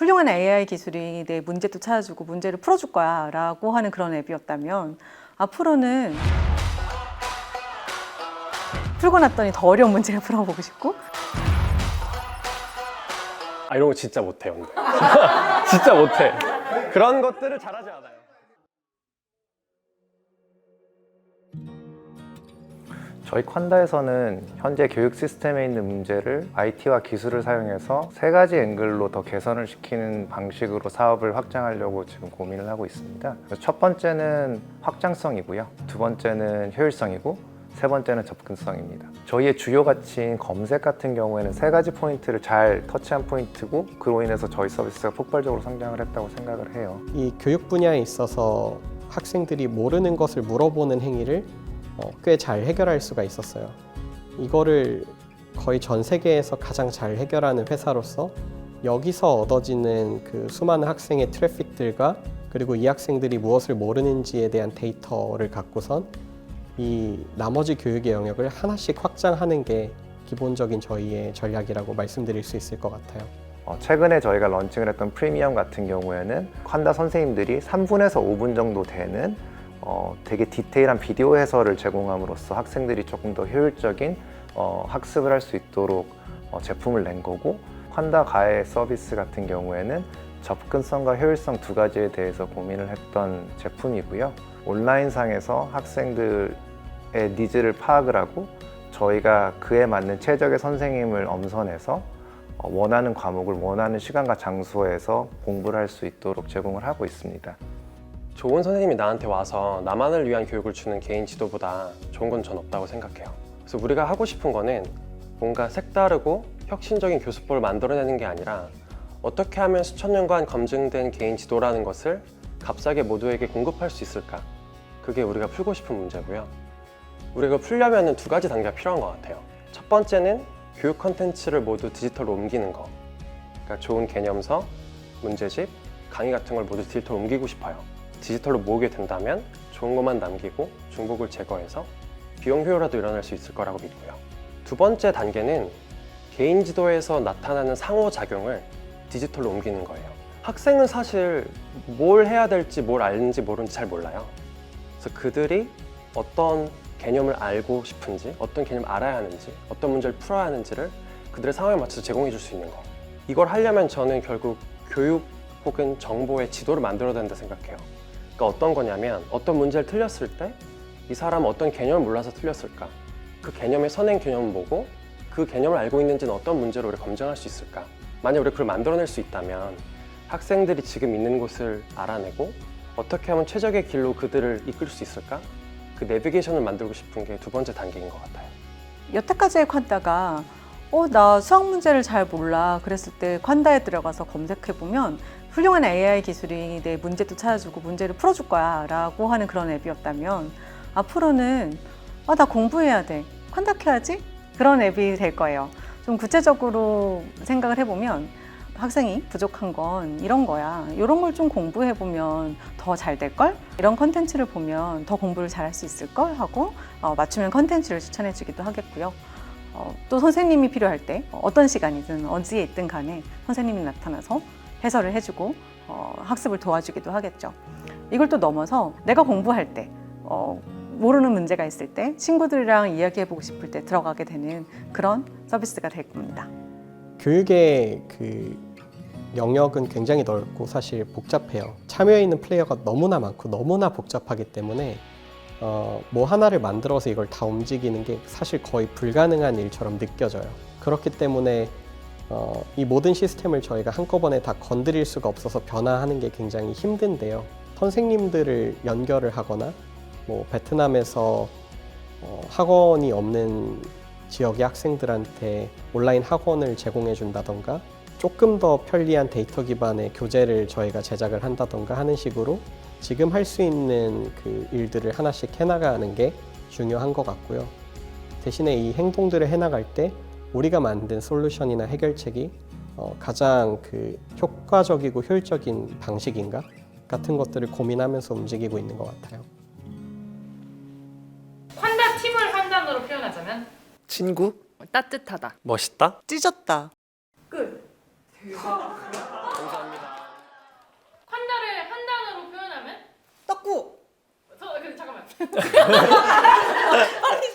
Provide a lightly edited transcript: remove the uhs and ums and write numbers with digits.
훌륭한 AI 기술이 내 문제도 찾아주고 문제를 풀어줄 거야 라고 하는 그런 앱이었다면, 앞으로는 풀고 났더니 더 어려운 문제를 풀어보고 싶고. 이런 거 진짜 못해요. 근데. 진짜 못해. 그런 것들을 잘하지 않아요. 저희 콴다에서는 현재 교육 시스템에 있는 문제를 IT와 기술을 사용해서 세 가지 앵글로 더 개선을 시키는 방식으로 사업을 확장하려고 지금 고민을 하고 있습니다. 그래서 첫 번째는 확장성이고요. 두 번째는 효율성이고, 세 번째는 접근성입니다. 저희의 주요 가치인 검색 같은 경우에는 세 가지 포인트를 잘 터치한 포인트고, 그로 인해서 저희 서비스가 폭발적으로 성장을 했다고 생각을 해요. 이 교육 분야에 있어서 학생들이 모르는 것을 물어보는 행위를 꽤 잘 해결할 수가 있었어요. 이거를 거의 전 세계에서 가장 잘 해결하는 회사로서 여기서 얻어지는 그 수많은 학생의 트래픽들과, 그리고 이 학생들이 무엇을 모르는지에 대한 데이터를 갖고선 이 나머지 교육의 영역을 하나씩 확장하는 게 기본적인 저희의 전략이라고 말씀드릴 수 있을 것 같아요. 최근에 저희가 런칭을 했던 프리미엄 같은 경우에는 콴다 선생님들이 3분에서 5분 정도 되는 되게 디테일한 비디오 해설을 제공함으로써 학생들이 조금 더 효율적인 학습을 할 수 있도록 제품을 낸 거고, 콴다 가해 서비스 같은 경우에는 접근성과 효율성 두 가지에 대해서 고민을 했던 제품이고요. 온라인상에서 학생들의 니즈를 파악을 하고 저희가 그에 맞는 최적의 선생님을 엄선해서 원하는 과목을 원하는 시간과 장소에서 공부를 할 수 있도록 제공을 하고 있습니다. 좋은 선생님이 나한테 와서 나만을 위한 교육을 주는 개인 지도보다 좋은 건 전 없다고 생각해요. 그래서 우리가 하고 싶은 거는 뭔가 색다르고 혁신적인 교수법을 만들어내는 게 아니라, 어떻게 하면 수천 년간 검증된 개인 지도라는 것을 값싸게 모두에게 공급할 수 있을까? 그게 우리가 풀고 싶은 문제고요. 우리가 풀려면 두 가지 단계가 필요한 것 같아요. 첫 번째는 교육 컨텐츠를 모두 디지털로 옮기는 거. 그러니까 좋은 개념서, 문제집, 강의 같은 걸 모두 디지털로 옮기고 싶어요. 디지털로 모으게 된다면 좋은 것만 남기고 중복을 제거해서 비용 효율화도 일어날 수 있을 거라고 믿고요. 두 번째 단계는 개인 지도에서 나타나는 상호작용을 디지털로 옮기는 거예요. 학생은 사실 뭘 해야 될지, 뭘 알는지 모르는지 잘 몰라요. 그래서 그들이 어떤 개념을 알고 싶은지, 어떤 개념을 알아야 하는지, 어떤 문제를 풀어야 하는지를 그들의 상황에 맞춰서 제공해 줄 수 있는 거. 이걸 하려면 저는 결국 교육 혹은 정보의 지도를 만들어야 된다 생각해요. 그러니까 어떤 거냐면, 어떤 문제를 틀렸을 때 이 사람은 어떤 개념을 몰라서 틀렸을까? 그 개념의 선행 개념은 뭐고, 그 개념을 알고 있는지는 어떤 문제로 우리가 검증할 수 있을까? 만약 우리가 그걸 만들어낼 수 있다면 학생들이 지금 있는 곳을 알아내고 어떻게 하면 최적의 길로 그들을 이끌 수 있을까? 그 내비게이션을 만들고 싶은 게 두 번째 단계인 것 같아요. 여태까지의 콴다가 나 수학 문제를 잘 몰라 그랬을 때 콴다에 들어가서 검색해보면 훌륭한 AI 기술이 내 문제도 찾아주고 문제를 풀어줄 거야 라고 하는 그런 앱이었다면, 앞으로는 나 공부해야 돼, 콴다해야지, 그런 앱이 될 거예요. 좀 구체적으로 생각을 해보면 학생이 부족한 건 이런 거야, 이런 걸 좀 공부해보면 더 잘 될걸? 이런 컨텐츠를 보면 더 공부를 잘할 수 있을걸? 하고 맞춤형 컨텐츠를 추천해주기도 하겠고요. 또 선생님이 필요할 때 어떤 시간이든 어디에 있든 간에 선생님이 나타나서 해설을 해주고 학습을 도와주기도 하겠죠. 이걸 또 넘어서 내가 공부할 때 모르는 문제가 있을 때 친구들이랑 이야기해보고 싶을 때 들어가게 되는 그런 서비스가 될 겁니다. 교육의 그 영역은 굉장히 넓고 사실 복잡해요. 참여해 있는 플레이어가 너무나 많고 너무나 복잡하기 때문에 뭐 하나를 만들어서 이걸 다 움직이는 게 사실 거의 불가능한 일처럼 느껴져요. 그렇기 때문에 이 모든 시스템을 저희가 한꺼번에 다 건드릴 수가 없어서 변화하는 게 굉장히 힘든데요. 선생님들을 연결을 하거나 뭐 베트남에서 학원이 없는 지역의 학생들한테 온라인 학원을 제공해 준다던가, 조금 더 편리한 데이터 기반의 교재를 저희가 제작을 한다던가 하는 식으로 지금 할 수 있는 그 일들을 하나씩 해나가는 게 중요한 것 같고요. 대신에 이 행동들을 해나갈 때 우리가 만든 솔루션이나 해결책이 가장 그 효과적이고 효율적인 방식인가 같은 것들을 고민하면서 움직이고 있는 것 같아요. 콴다 팀을 한 단어로 표현하자면 친구? 따뜻하다. 멋있다? 찢었다. 끝. 감사합니다. 빨리